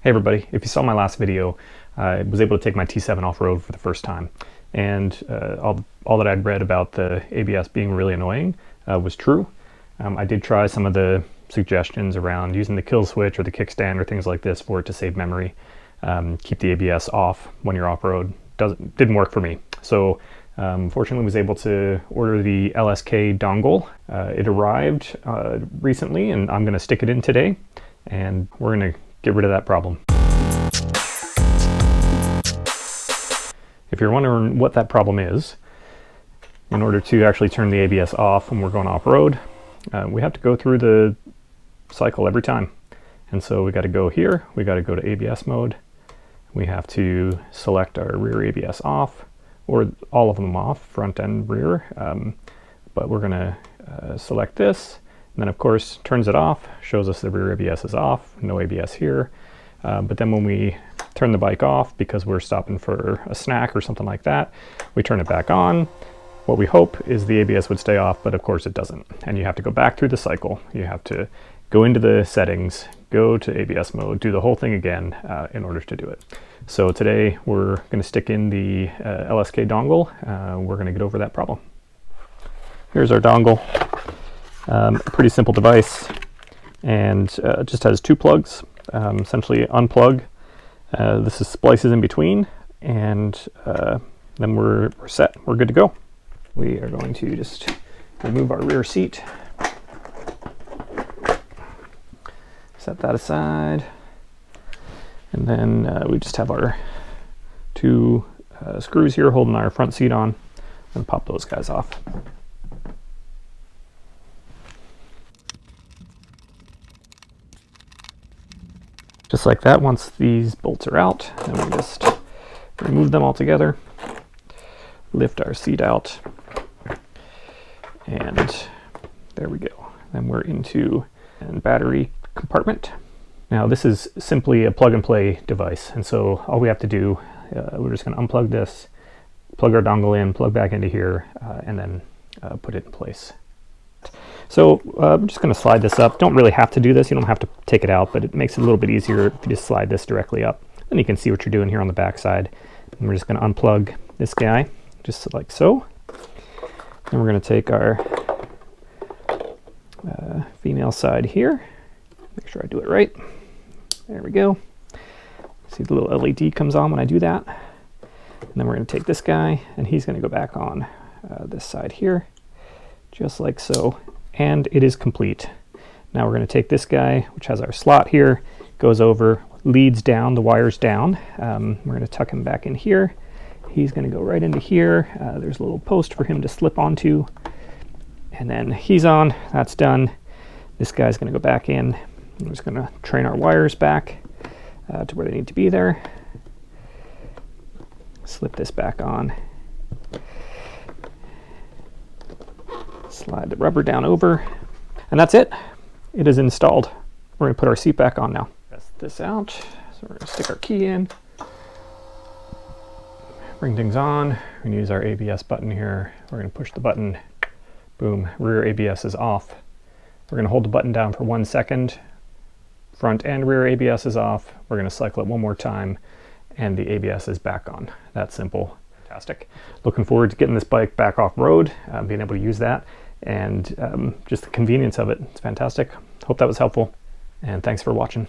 Hey everybody, if you saw my last video, I was able to take my T7 off-road for the first time. And all that I'd read about the ABS being really annoying was true. I did try some of the suggestions around using the kill switch or the kickstand or things like this for it to save memory. Keep the ABS off when you're off-road. Didn't work for me. So fortunately was able to order the LSK Dongle. It arrived recently and I'm going to stick it in today and we're going to get rid of that problem. If you're wondering what that problem is, in order to actually turn the ABS off when we're going off-road, we have to go through the cycle every time. And so we got to go here, we got to go to ABS mode, we have to select our rear ABS off, or all of them off, front and rear, but we're going to select this, and then of course turns it off, shows us the rear ABS is off, no ABS here. But then when we turn the bike off, because we're stopping for a snack or something like that, we turn it back on. What we hope is the ABS would stay off, but of course it doesn't. And you have to go back through the cycle. You have to go into the settings, go to ABS mode, do the whole thing again in order to do it. So today we're going to stick in the LSK dongle. We're going to get over that problem. Here's our dongle. A pretty simple device, and it just has two plugs. Essentially unplug. This is splices in between, and then we're set. We're good to go. We are going to just remove our rear seat, set that aside, and then we just have our two screws here holding our front seat on, and pop those guys off. Just like that, once these bolts are out, then we just remove them all together, lift our seat out, and there we go. Then we're into a battery compartment. Now this is simply a plug and play device, and so all we have to do, we're just going to unplug this, plug our dongle in, plug back into here, and then put it in place. So I'm just going to slide this up. Don't really have to do this. You don't have to take it out, but it makes it a little bit easier if you just slide this directly up. Then you can see what you're doing here on the back side. And we're just going to unplug this guy, just like so. Then we're going to take our female side here. Make sure I do it right. There we go. See the little LED comes on when I do that. And then we're going to take this guy, and he's going to go back on this side here, just like so. And it is complete. Now we're going to take this guy, which has our slot here, goes over, leads down, the wires down. We're going to tuck him back in here. He's going to go right into here. There's a little post for him to slip onto. And then he's on, that's done. This guy's going to go back in. We're just going to train our wires back to where they need to be there. Slip this back on. Slide the rubber down over, and that's it. It is installed. We're going to put our seat back on now. Press this out. So we're going to stick our key in, bring things on. We're going to use our ABS button here. We're going to push the button. Boom, rear ABS is off. We're going to hold the button down for 1 second. Front and rear ABS is off. We're going to cycle it one more time, and the ABS is back on. That's simple. Fantastic. Looking forward to getting this bike back off-road, being able to use that, and just the convenience of it. It's fantastic. Hope that was helpful, and thanks for watching.